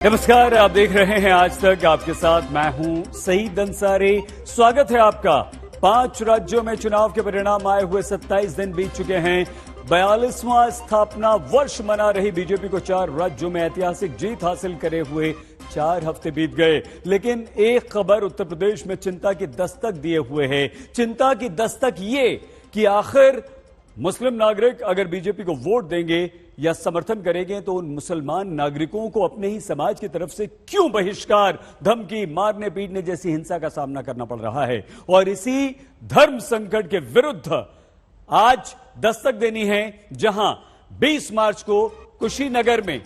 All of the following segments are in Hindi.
नमस्कार, आप देख रहे हैं आज तक। आपके साथ मैं हूं सईद अंसारी। स्वागत है आपका। 5 राज्यों में चुनाव के परिणाम आए हुए 27 दिन बीत चुके हैं। 42वां स्थापना वर्ष मना रही बीजेपी को 4 राज्यों में ऐतिहासिक जीत हासिल करे हुए 4 हफ्ते बीत गए, लेकिन एक खबर उत्तर प्रदेश में चिंता की दस्तक दिए हुए है। चिंता की दस्तक ये कि आखिर मुस्लिम नागरिक अगर बीजेपी को वोट देंगे या समर्थन करेंगे तो उन मुसलमान नागरिकों को अपने ही समाज की तरफ से क्यों बहिष्कार, धमकी, मारने पीटने जैसी हिंसा का सामना करना पड़ रहा है। और इसी धर्म संकट के विरुद्ध आज दस्तक देनी है, जहां 20 मार्च को कुशीनगर में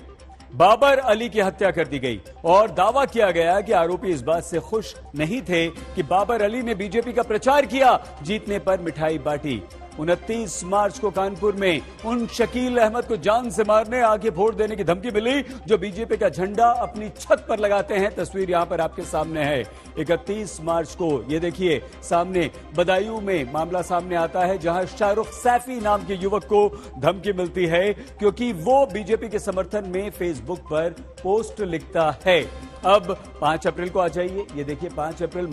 बाबर अली की हत्या कर दी गई और दावा किया गया कि आरोपी इस बात से खुश नहीं थे कि बाबर अली ने बीजेपी का प्रचार किया, जीतने पर मिठाई बांटी। 29 मार्च को कानपुर में उन शकील अहमद को जान से मारने, आगे वोट देने की धमकी मिली जो बीजेपी का झंडा अपनी छत पर लगाते हैं। तस्वीर यहां पर आपके सामने है। 31 मार्च को ये देखिए सामने बदायूं में मामला सामने आता है, जहां शाहरुख सैफी नाम के युवक को धमकी मिलती है क्योंकि वो बीजेपी के समर्थन में फेसबुक पर पोस्ट लिखता है। अब 5 अप्रैल को आ जाइए, ये देखिए 5 अप्रैल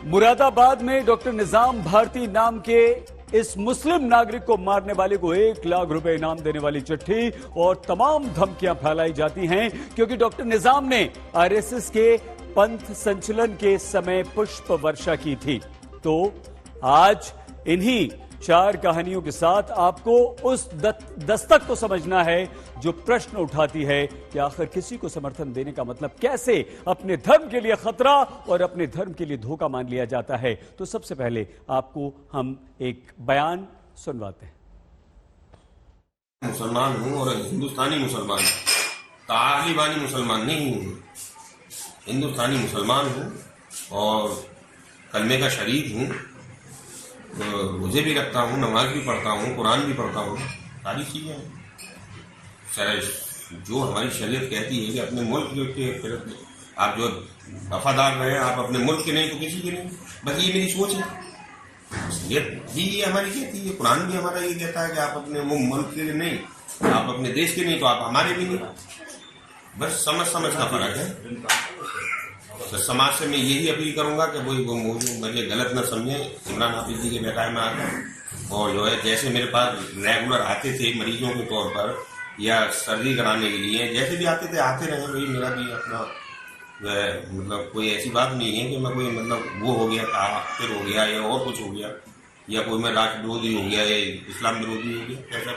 मुरादाबाद में डॉक्टर निजाम भारती नाम के इस मुस्लिम नागरिक को मारने वाले को 1 लाख रुपए इनाम देने वाली चिट्ठी और तमाम धमकियां फैलाई जाती हैं क्योंकि डॉक्टर निजाम ने आरएसएस के पंथ संचलन के समय पुष्प वर्षा की थी। तो आज इन्हीं 4 कहानियों के साथ आपको उस दस्तक को समझना है जो प्रश्न उठाती है कि आखिर किसी को समर्थन देने का मतलब कैसे अपने धर्म के लिए खतरा और अपने धर्म के लिए धोखा मान लिया जाता है। तो सबसे पहले आपको हम एक बयान सुनवाते हैं। मुसलमान हूं और हिंदुस्तानी मुसलमान, तालिबानी मुसलमान नहीं हूं, हिंदुस्तानी मुसलमान हूं और कलमे का शरीक हूं, रोजे भी रखता हूँ, नमाज भी पढ़ता हूँ, कुरान भी पढ़ता हूँ, सारी चीजें हैं। जो हमारी शरीयत कहती है कि अपने मुल्क के आप जो वफादार रहे, आप अपने मुल्क के नहीं तो किसी के नहीं। बस ये मेरी सोच है, शरीयत भी ये हमारी कहती है, कुरान भी हमारा ये कहता है कि आप अपने मुल्क के नहीं, आप अपने देश के नहीं तो आप हमारे भी नहीं। बस समझ का फर्क है। तो समाज से मैं यही अपील करूंगा कि वो मुझे गलत न समझे, इमरान हाफिज जी के बेटा में आकर और जो है जैसे मेरे पास रेगुलर आते थे मरीजों के तौर पर या सर्जरी कराने के लिए, जैसे भी आते थे आते रहे। वही मेरा भी अपना जो है मतलब कोई ऐसी बात नहीं है कि मैं कोई मतलब वो हो गया काफिर हो गया या और कुछ हो गया या कोई मैं राष्ट्र विरोधी हो गया या इस्लाम विरोधी हो गया, ऐसा।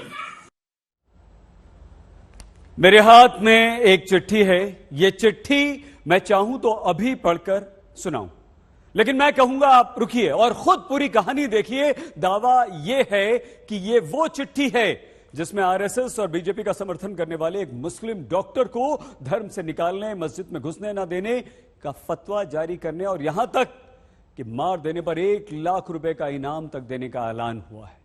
मेरे हाथ में एक चिट्ठी है। ये चिट्ठी मैं चाहूं तो अभी पढ़कर सुनाऊं, लेकिन मैं कहूंगा आप रुकिए और खुद पूरी कहानी देखिए। दावा यह है कि ये वो चिट्ठी है जिसमें आरएसएस और बीजेपी का समर्थन करने वाले एक मुस्लिम डॉक्टर को धर्म से निकालने, मस्जिद में घुसने न देने का फतवा जारी करने और यहां तक कि मार देने पर 1 लाख रुपए का इनाम तक देने का ऐलान हुआ है।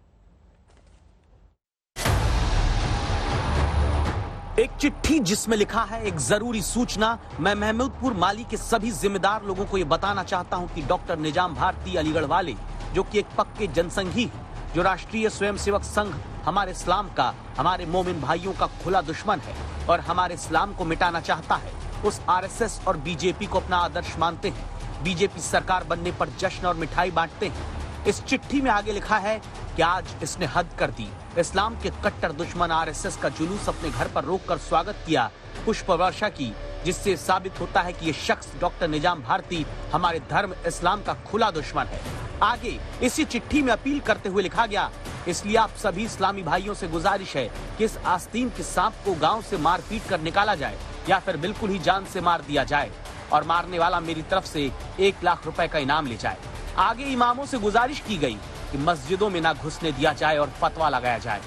एक चिट्ठी जिसमें लिखा है एक जरूरी सूचना। मैं महमूदपुर माली के सभी जिम्मेदार लोगों को यह बताना चाहता हूं कि डॉक्टर निजाम भारती अलीगढ़ वाले, जो कि एक पक्के जनसंघी हैं, जो राष्ट्रीय स्वयंसेवक संघ हमारे इस्लाम का, हमारे मोमिन भाइयों का खुला दुश्मन है और हमारे इस्लाम को मिटाना चाहता है, उस आरएसएस और बीजेपी को अपना आदर्श मानते हैं। बीजेपी सरकार बनने पर जश्न और मिठाई बांटते हैं। इस चिट्ठी में आगे लिखा है कि आज इसने हद कर दी। इस्लाम के कट्टर दुश्मन आरएसएस का जुलूस अपने घर पर रोककर स्वागत किया, पुष्प वर्षा की, जिससे साबित होता है कि ये शख्स डॉक्टर निजाम भारती हमारे धर्म इस्लाम का खुला दुश्मन है। आगे इसी चिट्ठी में अपील करते हुए लिखा गया, इसलिए आप सभी इस्लामी भाइयों से गुजारिश है कि इस आस्तीन के सांप को गांव से मार पीट कर निकाला जाए या फिर बिल्कुल ही जान से मार दिया जाए और मारने वाला मेरी तरफ से 1 लाख रुपए का इनाम ले जाए। आगे इमामों से गुजारिश की गई कि मस्जिदों में ना घुसने दिया जाए और फतवा लगाया जाए।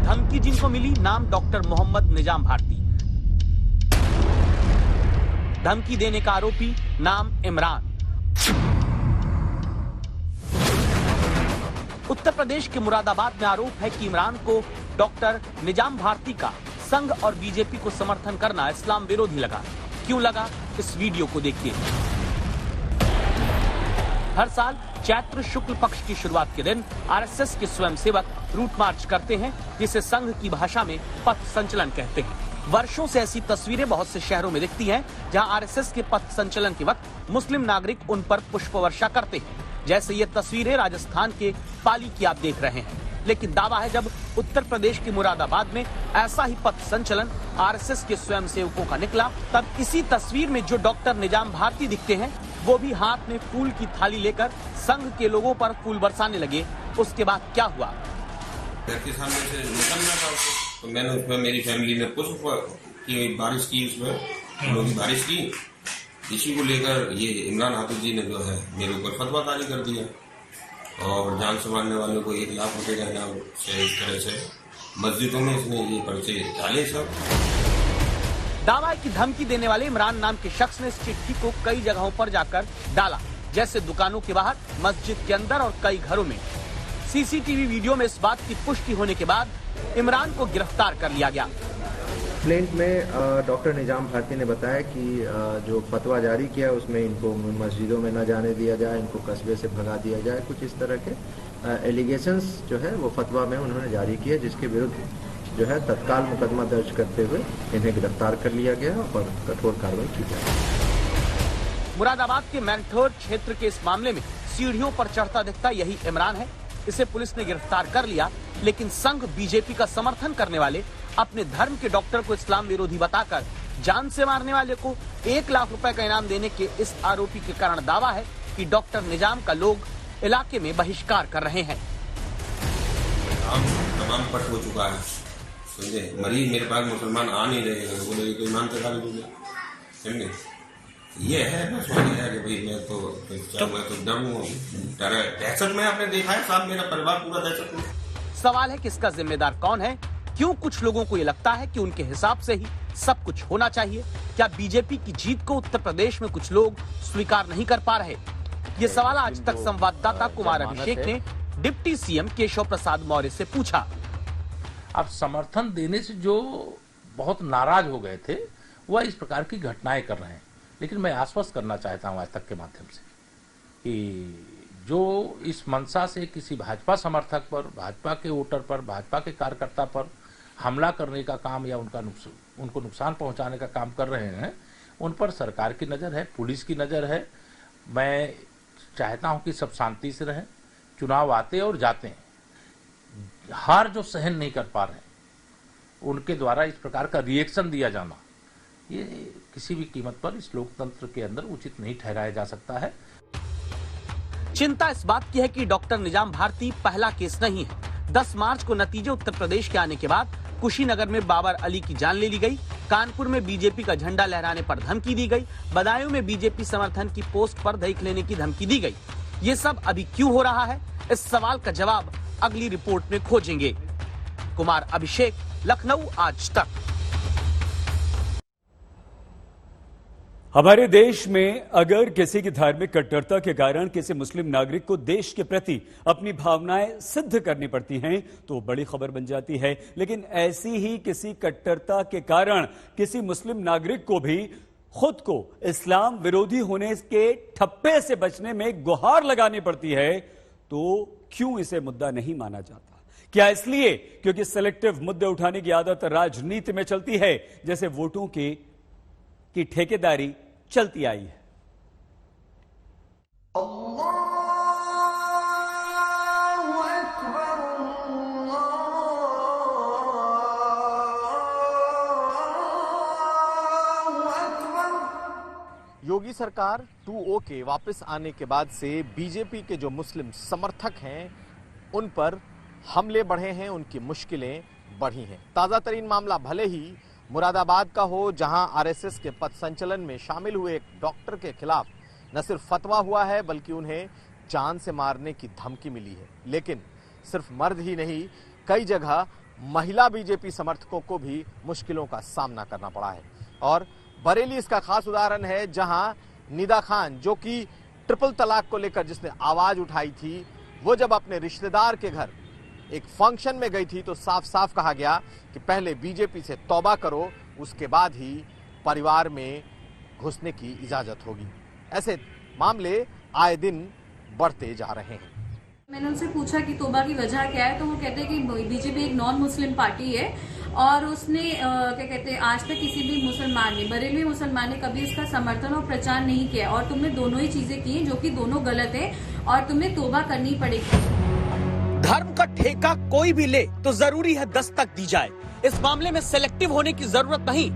धमकी जिनको मिली, नाम डॉक्टर मोहम्मद निजाम भारती। धमकी देने का आरोपी नाम इमरान। उत्तर प्रदेश के मुरादाबाद में आरोप है कि इमरान को डॉक्टर निजाम भारती का संघ और बीजेपी को समर्थन करना इस्लाम विरोधी लगा। क्यों लगा, इस वीडियो को देखिए। हर साल चैत्र शुक्ल पक्ष की शुरुआत के दिन आरएसएस के स्वयंसेवक रूट मार्च करते हैं, जिसे संघ की भाषा में पथ संचलन कहते हैं। वर्षों से ऐसी तस्वीरें बहुत से शहरों में दिखती हैं, जहां आरएसएस के पथ संचलन के वक्त मुस्लिम नागरिक उन पर पुष्प वर्षा करते हैं, जैसे ये तस्वीरें राजस्थान के पाली की आप देख रहे हैं। लेकिन दावा है, जब उत्तर प्रदेश के मुरादाबाद में ऐसा ही पथ संचलन आरएसएस के स्वयंसेवकों का निकला, तब इसी तस्वीर में जो डॉक्टर निजाम भारती दिखते हैं, वो भी हाथ में फूल की थाली लेकर संघ के लोगों पर फूल बरसाने लगे। उसके बाद क्या हुआ? घर के सामने से निकलना था उसको, तो मैंने उसमें मेरी फैमिली ने पुष्प की बारिश की, उसमें फूलों की बारिश की। इसी को लेकर ये इमरान हाफिज जी ने जो है मेरे ऊपर फतवा जारी कर दिया और जान से मारने वालों को 1 लाख रुपए का इनाम से इस तरह से मस्जिदों में इसने ये पर्चे डाले सब। दावा है कि धमकी देने वाले इमरान नाम के शख्स ने इस चिट्ठी को कई जगहों पर जाकर डाला, जैसे दुकानों के बाहर, मस्जिद के अंदर और कई घरों में। सीसीटीवी वीडियो में इस बात की पुष्टि होने के बाद इमरान को गिरफ्तार कर लिया गया। कंप्लेंट में डॉक्टर निजाम भारती ने बताया कि जो फतवा जारी किया उसमें इनको मस्जिदों में न जाने दिया जाए, इनको कस्बे से भगा दिया जाए, कुछ इस तरह के एलिगेशंस जो है वो फतवा में उन्होंने जारी किया, जिसके विरुद्ध जो है तत्काल मुकदमा दर्ज करते हुए इन्हें गिरफ्तार कर लिया गया और कठोर कार्रवाई की जाए। मुरादाबाद के मैनठोर क्षेत्र के इस मामले में सीढ़ियों पर चढ़ता दिखता यही इमरान है। इसे पुलिस ने गिरफ्तार कर लिया, लेकिन संघ बीजेपी का समर्थन करने वाले अपने धर्म के डॉक्टर को इस्लाम विरोधी बताकर जान से मारने वाले को 1 लाख रुपए का इनाम देने के इस आरोपी के कारण दावा है कि डॉक्टर निजाम का लोग इलाके में बहिष्कार कर रहे हैं। तमाम पट हो चुका है, समझे। मरीज मेरे पास मुसलमान आ नहीं रहे हैं, बोले तो ईमान तक समझे। ये है बस वही है कि भाई मैं तो डर हूँ, दहशत में आपने देखा है साहब, मेरा परिवार पूरा दहशत में। सवाल है कि इसका जिम्मेदार कौन है? क्यों कुछ लोगों को ये लगता है कि उनके हिसाब से ही सब कुछ होना चाहिए? क्या बीजेपी की जीत को उत्तर प्रदेश में कुछ लोग स्वीकार नहीं कर पा रहे? ये सवाल आज तक संवाददाता कुमार अभिषेक ने डिप्टी सीएम केशव प्रसाद मौर्य से पूछा। अब समर्थन देने से जो बहुत नाराज हो गए थे, वह इस प्रकार की घटनाएं कर रहे हैं। लेकिन मैं आश्वस्त करना चाहता हूं आज तक के माध्यम से कि जो इस मंशा से किसी भाजपा समर्थक पर, भाजपा के वोटर पर, भाजपा के कार्यकर्ता पर हमला करने का काम या उनको नुकसान पहुंचाने का काम कर रहे हैं, उन पर सरकार की नज़र है, पुलिस की नज़र है। मैं चाहता हूं कि सब शांति से रहें। चुनाव आते और जाते हैं, हार जो सहन नहीं कर पा रहे, उनके द्वारा इस प्रकार का रिएक्शन दिया जाना, ये किसी भी कीमत पर इस लोकतंत्र के अंदर उचित नहीं ठहराया जा सकता है। चिंता इस बात की है कि डॉक्टर निजाम भारती पहला केस नहीं है। 10 मार्च को नतीजे उत्तर प्रदेश के आने के बाद कुशीनगर में बाबर अली की जान ले ली गई, कानपुर में बीजेपी का झंडा लहराने पर धमकी दी गई, बदायूं में बीजेपी समर्थन की पोस्ट पर देख लेने की धमकी दी गई। ये सब अभी क्यों हो रहा है? इस सवाल का जवाब अगली रिपोर्ट में खोजेंगे। कुमार अभिषेक, लखनऊ, आज तक। हमारे देश में अगर किसी की धार्मिक कट्टरता के कारण किसी मुस्लिम नागरिक को देश के प्रति अपनी भावनाएं सिद्ध करनी पड़ती हैं तो बड़ी खबर बन जाती है। लेकिन ऐसी ही किसी कट्टरता के कारण किसी मुस्लिम नागरिक को भी खुद को इस्लाम विरोधी होने के ठप्पे से बचने में गुहार लगानी पड़ती है, तो क्यों इसे मुद्दा नहीं माना जाता? क्या इसलिए क्योंकि सेलेक्टिव मुद्दे उठाने की आदत राजनीति में चलती है, जैसे वोटों की ठेकेदारी चलती आई है? योगी सरकार 2O के वापस आने के बाद से बीजेपी के जो मुस्लिम समर्थक हैं उन पर हमले बढ़े हैं, उनकी मुश्किलें बढ़ी हैं। ताजा तरीन मामला भले ही मुरादाबाद का हो, जहां आरएसएस के पथ संचलन में शामिल हुए एक डॉक्टर के खिलाफ न सिर्फ फतवा हुआ है बल्कि उन्हें जान से मारने की धमकी मिली है। लेकिन सिर्फ मर्द ही नहीं, कई जगह महिला बीजेपी समर्थकों को भी मुश्किलों का सामना करना पड़ा है। और बरेली इसका खास उदाहरण है, जहां निदा खान, जो कि ट्रिपल तलाक को लेकर जिसने आवाज उठाई थी, वो जब अपने रिश्तेदार के घर एक फंक्शन में गई थी तो साफ साफ कहा गया कि पहले बीजेपी से तौबा करो, उसके बाद ही परिवार में घुसने की इजाजत होगी। ऐसे मामले आए दिन बढ़ते जा रहे हैं। मैंने उनसे पूछा कि तौबा की वजह क्या है, तो वो कहते हैं कि बीजेपी एक नॉन मुस्लिम पार्टी है और उसने क्या कहते हैं आज तक किसी भी मुसलमान ने, बरेलवी मुसलमान ने कभी उसका समर्थन और प्रचार नहीं किया और तुमने दोनों ही चीजें की हैं जो कि दोनों गलत है और तुम्हें तौबा करनी पड़ेगी। धर्म का ठेका कोई भी ले तो जरूरी है दस्तक दी जाए। इस मामले में सेलेक्टिव होने की जरूरत नहीं।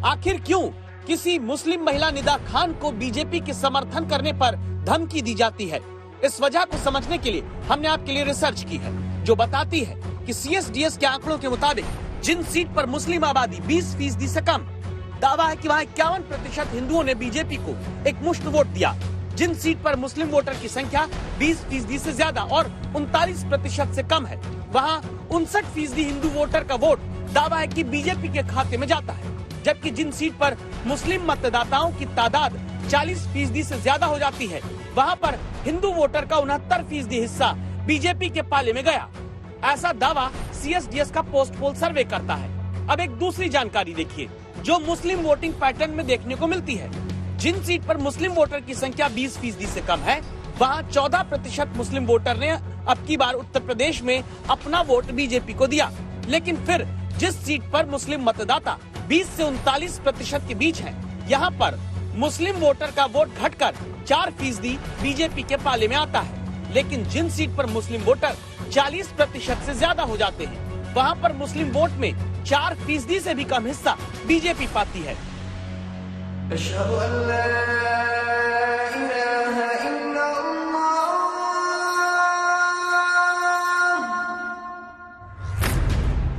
आखिर क्यों किसी मुस्लिम महिला निदा खान को बीजेपी के समर्थन करने पर धमकी दी जाती है? इस वजह को समझने के लिए हमने आपके लिए रिसर्च की है जो बताती है कि CSDS के आंकड़ों के मुताबिक जिन सीट पर मुस्लिम आबादी 20% से कम, दावा है कि वहाँ 51% हिंदुओं ने बीजेपी को एक मुश्त वोट दिया। जिन सीट पर मुस्लिम वोटर की संख्या 20% से ज्यादा और 39% से कम है, वहाँ 59% हिंदू वोटर का वोट दावा है कि बीजेपी के खाते में जाता है। जबकि जिन सीट पर मुस्लिम मतदाताओं की तादाद 40% से ज्यादा हो जाती है, वहाँ पर हिंदू वोटर का 69% हिस्सा बीजेपी के पाले में गया। ऐसा दावा CSDS का पोस्ट पोल सर्वे करता है। अब एक दूसरी जानकारी देखिए जो मुस्लिम वोटिंग पैटर्न में देखने को मिलती है। जिन सीट पर मुस्लिम वोटर की संख्या 20% से कम है, वहाँ 14% मुस्लिम वोटर ने अब की बार उत्तर प्रदेश में अपना वोट बीजेपी को दिया। लेकिन फिर जिस सीट पर मुस्लिम मतदाता 20 से 39% के बीच है, यहाँ पर मुस्लिम वोटर का वोट घटकर 4% बीजेपी के पाले में आता है। लेकिन जिन सीट पर मुस्लिम वोटर 40% से ज्यादा हो जाते हैं, वहाँ पर मुस्लिम वोट में 4% से भी कम हिस्सा बीजेपी पाती है।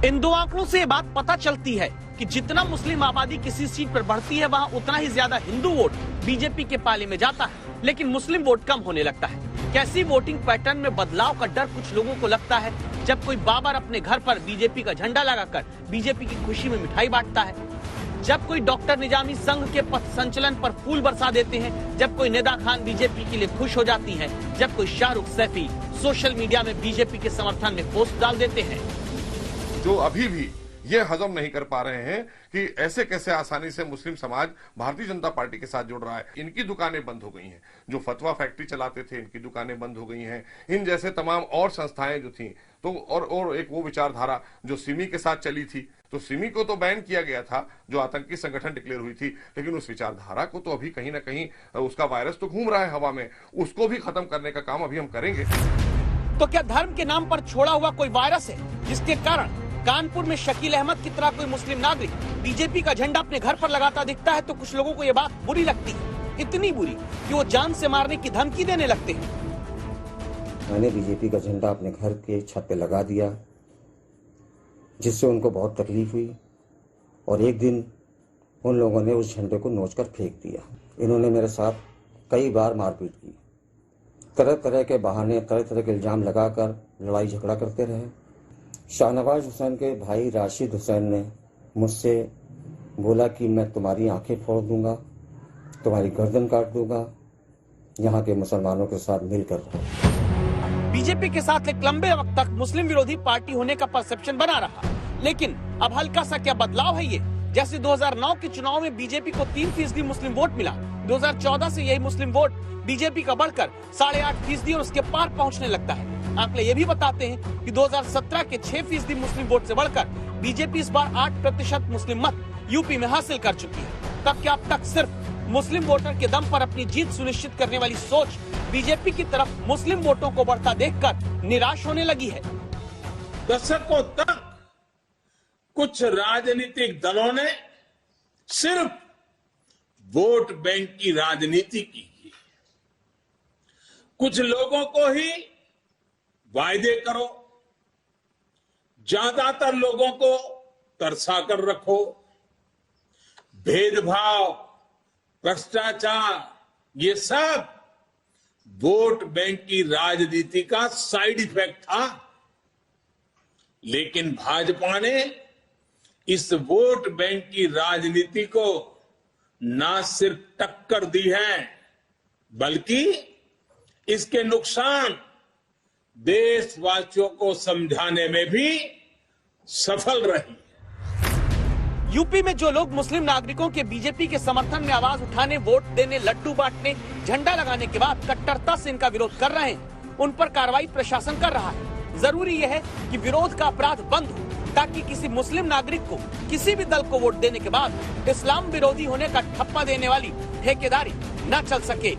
इन दो आंकड़ों से ये बात पता चलती है कि जितना मुस्लिम आबादी किसी सीट पर बढ़ती है, वहाँ उतना ही ज्यादा हिंदू वोट बीजेपी के पाले में जाता है, लेकिन मुस्लिम वोट कम होने लगता है। कैसी वोटिंग पैटर्न में बदलाव का डर कुछ लोगों को लगता है जब कोई बाबर अपने घर पर बीजेपी का झंडा लगाकर बीजेपी की खुशी में मिठाई बांटता है, जब कोई डॉक्टर निजामी संघ के पथ संचलन पर फूल बरसा देते हैं, जब कोई निदा खान बीजेपी के लिए खुश हो जाती है, जब कोई शाहरुख सैफी सोशल मीडिया में बीजेपी के समर्थन में पोस्ट डाल देते हैं। जो अभी भी ये हजम नहीं कर पा रहे हैं कि ऐसे कैसे आसानी से मुस्लिम समाज भारतीय जनता पार्टी के साथ जुड़ रहा है। इनकी दुकानें बंद हो गई हैं, जो फतवा फैक्ट्री चलाते थे इनकी दुकानें बंद हो गई हैं। इन जैसे तमाम और संस्थाएं जो थी, तो और एक वो विचारधारा जो सिमी के साथ चली थी, तो सिमी को तो बैन किया गया था जो आतंकी संगठन डिक्लेयर हुई थी, लेकिन उस विचारधारा को तो अभी कहीं ना कहीं उसका वायरस तो घूम रहा है हवा में, उसको भी खत्म करने का काम अभी हम करेंगे। तो क्या धर्म के नाम पर छोड़ा हुआ कोई वायरस है जिसके कारण कानपुर में शकील अहमद की तरह कोई मुस्लिम नागरिक बीजेपी का झंडा अपने घर पर लगाता दिखता है तो कुछ लोगों को ये बात बुरी लगती है, इतनी बुरी कि वो जान से मारने की धमकी देने लगते हैं। मैंने बीजेपी का झंडा अपने घर के छत पे लगा दिया, जिससे उनको बहुत तकलीफ हुई और एक दिन उन लोगों ने उस झंडे को नोच कर फेंक दिया। इन्होंने मेरे साथ कई बार मारपीट की, तरह तरह के बहाने, तरह तरह के इल्जाम लगाकर लड़ाई झगड़ा करते रहे। शाहनवाज हुसैन के भाई राशिद हुसैन ने मुझसे बोला कि मैं तुम्हारी आंखें फोड़ दूंगा, तुम्हारी गर्दन काट दूंगा, यहाँ के मुसलमानों के साथ मिलकर। बीजेपी के साथ एक लंबे वक्त तक मुस्लिम विरोधी पार्टी होने का परसेप्शन बना रहा, लेकिन अब हल्का सा क्या बदलाव है ये। जैसे 2009 के चुनाव में बीजेपी को 3% मुस्लिम वोट मिला, 2014 से यही मुस्लिम वोट बीजेपी का बढ़कर 8.5% और उसके पार पहुंचने लगता है। आंकड़े ये भी बताते हैं कि 2017 के 6% मुस्लिम वोट से बढ़कर बीजेपी इस बार 8% मुस्लिम मत यूपी में हासिल कर चुकी है। तब क्या अब तक सिर्फ मुस्लिम वोटर के दम पर अपनी जीत सुनिश्चित करने वाली सोच बीजेपी की तरफ मुस्लिम वोटों को बढ़ता देखकर निराश होने लगी है। दशकों तक कुछ राजनीतिक दलों ने सिर्फ वोट बैंक की राजनीति की, कुछ लोगों को ही वायदे करो, ज्यादातर लोगों को तरसा कर रखो, भेदभाव, भ्रष्टाचार, ये सब वोट बैंक की राजनीति का साइड इफेक्ट था। लेकिन भाजपा ने इस वोट बैंक की राजनीति को न सिर्फ टक्कर दी है, बल्कि इसके नुकसान देशवासियों को समझाने में भी सफल रही। यूपी में जो लोग मुस्लिम नागरिकों के बीजेपी के समर्थन में आवाज उठाने, वोट देने, लड्डू बांटने, झंडा लगाने के बाद कट्टरता से इनका विरोध कर रहे हैं, उन पर कार्रवाई प्रशासन कर रहा है। जरूरी यह है कि विरोध का अपराध बंद हो, ताकि किसी मुस्लिम नागरिक को किसी भी दल को वोट देने के बाद इस्लाम विरोधी होने का ठप्पा देने वाली ठेकेदारी न चल सके।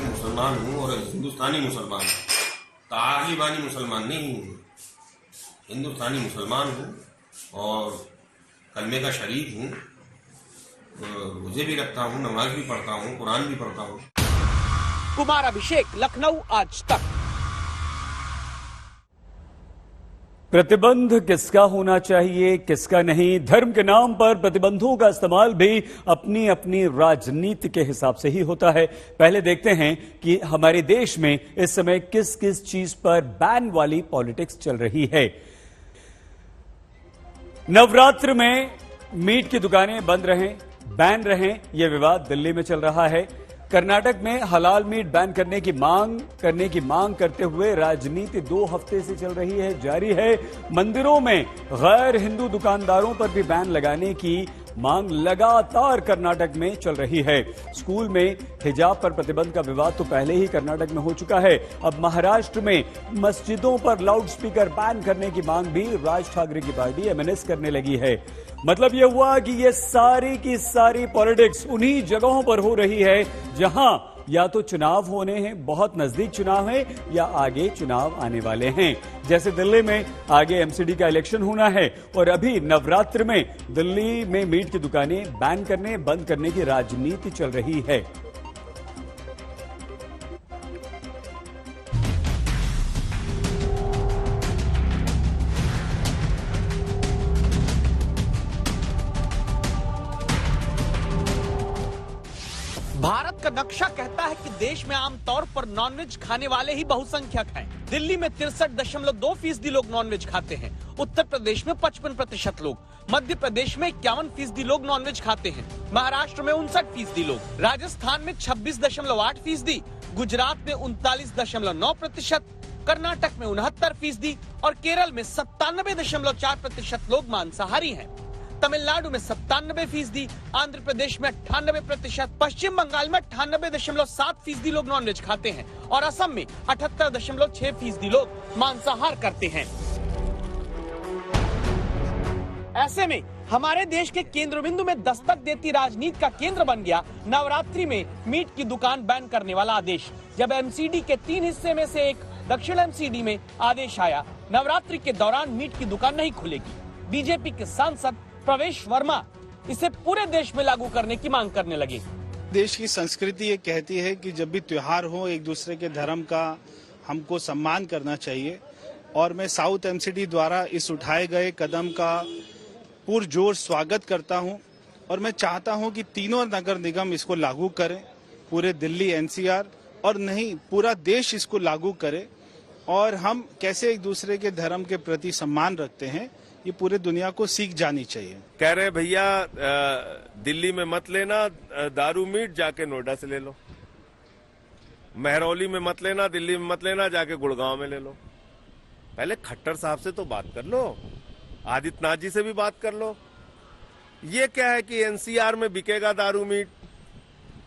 मुसलमान हूँ और हिंदुस्तानी मुसलमान हूँ, तालिबानी मुसलमान नहीं हूँ, हिंदुस्तानी मुसलमान हूँ और कलमे का शरीक हूँ, रोजे भी रखता हूँ, नमाज भी पढ़ता हूँ, कुरान भी पढ़ता हूँ। कुमार अभिषेक, लखनऊ, आज तक। प्रतिबंध किसका होना चाहिए, किसका नहीं, धर्म के नाम पर प्रतिबंधों का इस्तेमाल भी अपनी अपनी राजनीति के हिसाब से ही होता है। पहले देखते हैं कि हमारे देश में इस समय किस किस चीज पर बैन वाली पॉलिटिक्स चल रही है। नवरात्र में मीट की दुकानें बंद रहें, बैन रहें, यह विवाद दिल्ली में चल रहा है। कर्नाटक में हलाल मीट बैन करने की मांग करते हुए राजनीति 2 हफ्ते से चल रही है, जारी है। मंदिरों में गैर हिंदू दुकानदारों पर भी बैन लगाने की मांग लगातार कर्नाटक में चल रही है। स्कूल में हिजाब पर प्रतिबंध का विवाद तो पहले ही कर्नाटक में हो चुका है। अब महाराष्ट्र में मस्जिदों पर लाउडस्पीकर बैन करने की मांग भी राज ठाकरे की पार्टी एमएनएस करने लगी है। मतलब यह हुआ कि ये सारी की सारी पॉलिटिक्स उन्हीं जगहों पर हो रही है जहां या तो चुनाव होने हैं, बहुत नजदीक चुनाव है, या आगे चुनाव आने वाले हैं। जैसे दिल्ली में आगे एमसीडी का इलेक्शन होना है और अभी नवरात्र में दिल्ली में मीट की दुकानें बैन करने, बंद करने की राजनीति चल रही है। भारत का नक्शा कहता है कि देश में आमतौर पर नॉनवेज खाने वाले ही बहुसंख्यक हैं। दिल्ली में 63.2% लोग नॉनवेज खाते हैं, उत्तर प्रदेश में 55% लोग, मध्य प्रदेश में 51% लोग नॉनवेज खाते हैं, महाराष्ट्र में 59% लोग, राजस्थान में 26.8%, गुजरात में 39.9%, कर्नाटक में 69% और केरल में 97.4% लोग मांसाहारी हैं। तमिलनाडु में 97%, आंध्र प्रदेश में 98%, पश्चिम बंगाल में 98.7% लोग नॉनवेज खाते हैं और असम में 78.6% लोग मांसाहार करते हैं। ऐसे में हमारे देश के केंद्र बिंदु में दस्तक देती राजनीति का केंद्र बन गया नवरात्रि में मीट की दुकान बैन करने वाला आदेश। जब एमसीडी के 3 हिस्से में से एक दक्षिण एमसीडी में आदेश आया, नवरात्रि के दौरान मीट की दुकान नहीं खुलेगी। बीजेपी के सांसद प्रवेश वर्मा इसे पूरे देश में लागू करने की मांग करने लगे। देश की संस्कृति ये कहती है कि जब भी त्योहार हो, एक दूसरे के धर्म का हमको सम्मान करना चाहिए और मैं साउथ एमसीडी द्वारा इस उठाए गए कदम का पुरजोर स्वागत करता हूं और मैं चाहता हूं कि तीनों नगर निगम इसको लागू करें, पूरे दिल्ली एनसीआर और नहीं पूरा देश इसको लागू करे और हम कैसे एक दूसरे के धर्म के प्रति सम्मान रखते हैं ये पूरे दुनिया को सीख जानी चाहिए। कह रहे भैया दिल्ली में मत लेना दारू मीट, जाके नोएडा से ले लो। महरौली में मत लेना, दिल्ली में मत लेना, जाके गुड़गांव में ले लो। पहले खट्टर साहब से तो बात कर लो, आदित्यनाथ जी से भी बात कर लो। ये क्या है कि एनसीआर में बिकेगा दारू मीट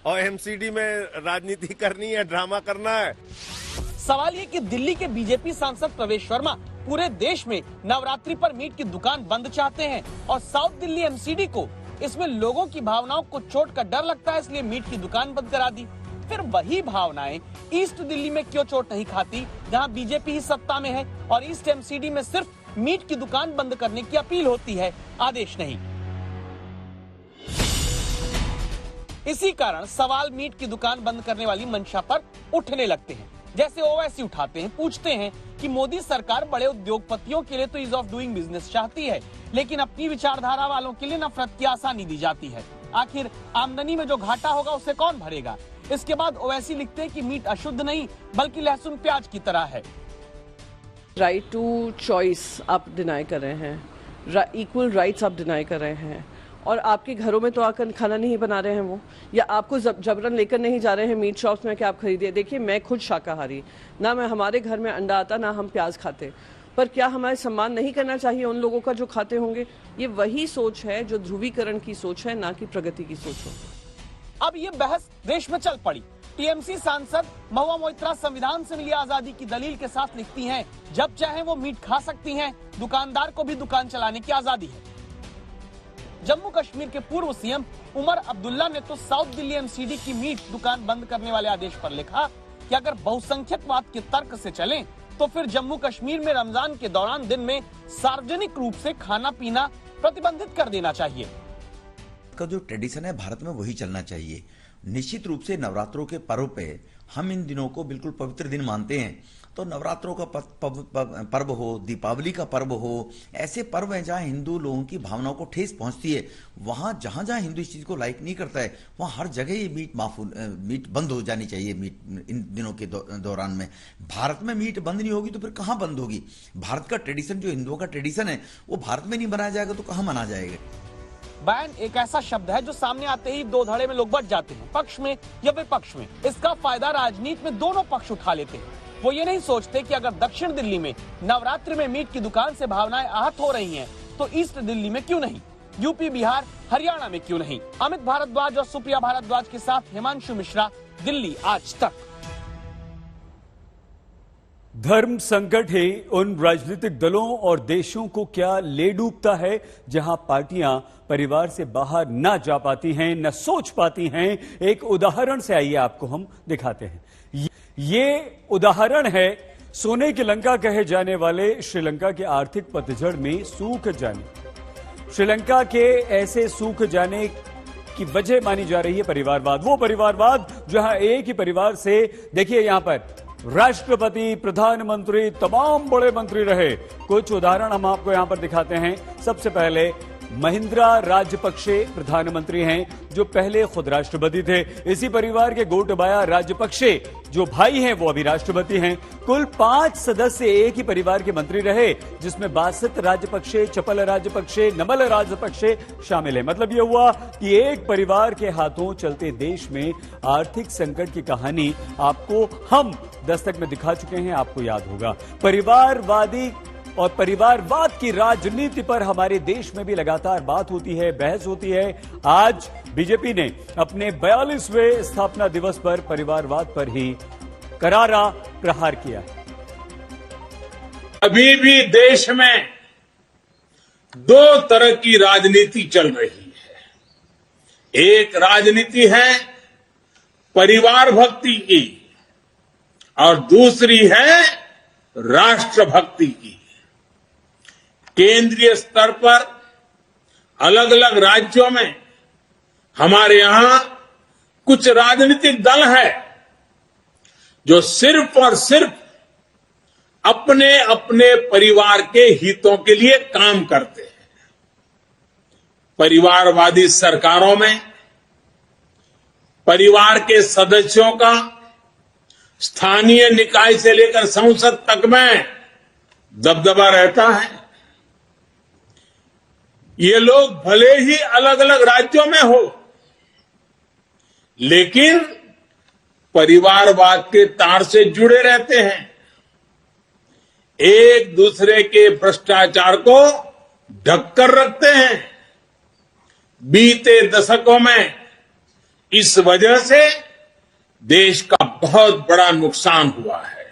और एमसीडी में राजनीति करनी है, ड्रामा करना है। सवाल ये कि दिल्ली के बीजेपी सांसद प्रवेश वर्मा पूरे देश में नवरात्रि पर मीट की दुकान बंद चाहते हैं और साउथ दिल्ली एमसीडी को इसमें लोगों की भावनाओं को चोट का डर लगता है, इसलिए मीट की दुकान बंद करा दी। फिर वही भावनाएं ईस्ट दिल्ली में क्यों चोट नहीं खाती, जहां बीजेपी ही सत्ता में है और ईस्ट एमसीडी में सिर्फ मीट की दुकान बंद करने की अपील होती है, आदेश नहीं। इसी कारण सवाल मीट की दुकान बंद करने वाली मंशा पर उठने लगते हैं। जैसे ओवैसी उठाते हैं, पूछते हैं कि मोदी सरकार बड़े उद्योगपतियों के लिए तो ईज ऑफ डूइंग बिजनेस चाहती है, लेकिन अपनी विचारधारा वालों के लिए नफरत की आसानी दी जाती है। आखिर आमदनी में जो घाटा होगा उसे कौन भरेगा? इसके बाद ओवैसी लिखते हैं कि मीट अशुद्ध नहीं बल्कि लहसुन प्याज की तरह है। राइट टू चॉइस आप डिनाई कर रहे हैं, इक्वल राइट्स आप डिनाई कर रहे हैं और आपके घरों में तो आकर खाना नहीं बना रहे हैं वो, या आपको जबरन लेकर नहीं जा रहे हैं मीट शॉप्स में कि आप खरीदिए। देखिए मैं खुद शाकाहारी, ना मैं हमारे घर में अंडा आता ना हम प्याज खाते, पर क्या हमारे सम्मान नहीं करना चाहिए उन लोगों का जो खाते होंगे? ये वही सोच है जो ध्रुवीकरण की सोच है, ना कि प्रगति की सोच है। अब ये बहस देश में चल पड़ी। टीएमसी सांसद महुआ मोइत्रा संविधान से मिली आजादी की दलील के साथ लिखती हैं, जब चाहे वो मीट खा सकती हैं, दुकानदार को भी दुकान चलाने की आजादी है। जम्मू कश्मीर के पूर्व सीएम उमर अब्दुल्ला ने तो साउथ दिल्ली एमसीडी की मीट दुकान बंद करने वाले आदेश पर लिखा कि अगर बहुसंख्यकवाद के तर्क से चलें तो फिर जम्मू कश्मीर में रमजान के दौरान दिन में सार्वजनिक रूप से खाना पीना प्रतिबंधित कर देना चाहिए। का जो ट्रेडिशन है भारत में वही चलना चाहिए। निश्चित रूप से नवरात्रों के पर्व पे हम इन दिनों को बिल्कुल पवित्र दिन मानते हैं, तो नवरात्रों का पर्व हो, दीपावली का पर्व हो, ऐसे पर्व हैं जहां हिंदू लोगों की भावनाओं को ठेस पहुंचती है। वहां जहां जहां हिंदू इस चीज को लाइक नहीं करता है, वहां हर जगह ये मीट बंद हो जानी चाहिए। मीट इन दिनों के दौरान में भारत में मीट बंद नहीं होगी तो फिर कहां बंद होगी? भारत का ट्रेडिशन, जो हिंदुओं का ट्रेडिशन है, वो भारत में नहीं बनाया जाएगा तो कहां मना जाएगा? बैन एक ऐसा शब्द है जो सामने आते ही दो धड़े में लोग बट जाते हैं, पक्ष में या विपक्ष में। इसका फायदा राजनीति में दोनों पक्ष उठा लेते हैं। वो ये नहीं सोचते कि अगर दक्षिण दिल्ली में नवरात्रि में मीट की दुकान से भावनाएं आहत हो रही हैं, तो ईस्ट दिल्ली में क्यों नहीं, यूपी, बिहार, हरियाणा में क्यों नहीं। अमित भारद्वाज और सुप्रिया भारद्वाज के साथ हिमांशु मिश्रा, दिल्ली आज तक। धर्म संकट ही उन राजनीतिक दलों और देशों को क्या ले डूबता है जहां पार्टियां परिवार से बाहर ना जा पाती हैं, न सोच पाती हैं। एक उदाहरण से आइए आपको हम दिखाते हैं। ये उदाहरण है सोने की लंका कहे जाने वाले श्रीलंका के आर्थिक पतझड़ में सूख जाने। श्रीलंका के ऐसे सूख जाने की वजह मानी जा रही है परिवारवाद। वो परिवारवाद जहां एक ही परिवार से, देखिए यहां पर राष्ट्रपति, प्रधानमंत्री, तमाम बड़े मंत्री रहे। कुछ उदाहरण हम आपको यहां पर दिखाते हैं। सबसे पहले महिंद्रा राजपक्षे प्रधानमंत्री हैं, जो पहले खुद राष्ट्रपति थे। इसी परिवार के गोटबाया राजपक्षे जो भाई हैं वो अभी राष्ट्रपति हैं। कुल 5 सदस्य एक ही परिवार के मंत्री रहे, जिसमें बासित राजपक्षे, चपल राजपक्षे, नमल राजपक्षे शामिल है। मतलब यह हुआ कि एक परिवार के हाथों चलते देश में आर्थिक संकट की कहानी आपको हम दस्तक में दिखा चुके हैं, आपको याद होगा। परिवारवादी और परिवारवाद की राजनीति पर हमारे देश में भी लगातार बात होती है, बहस होती है। आज बीजेपी ने अपने 42वें स्थापना दिवस पर परिवारवाद पर ही करारा प्रहार किया है। अभी भी देश में दो तरह की राजनीति चल रही है। एक राजनीति है परिवार भक्ति की और दूसरी है राष्ट्र भक्ति की। केंद्रीय स्तर पर अलग अलग राज्यों में हमारे यहां कुछ राजनीतिक दल है जो सिर्फ और सिर्फ अपने अपने परिवार के हितों के लिए काम करते हैं। परिवारवादी सरकारों में परिवार के सदस्यों का स्थानीय निकाय से लेकर संसद तक में दबदबा रहता है। ये लोग भले ही अलग अलग राज्यों में हो, लेकिन परिवारवाद के तार से जुड़े रहते हैं। एक दूसरे के भ्रष्टाचार को ढककर रखते हैं। बीते दशकों में इस वजह से देश का बहुत बड़ा नुकसान हुआ है।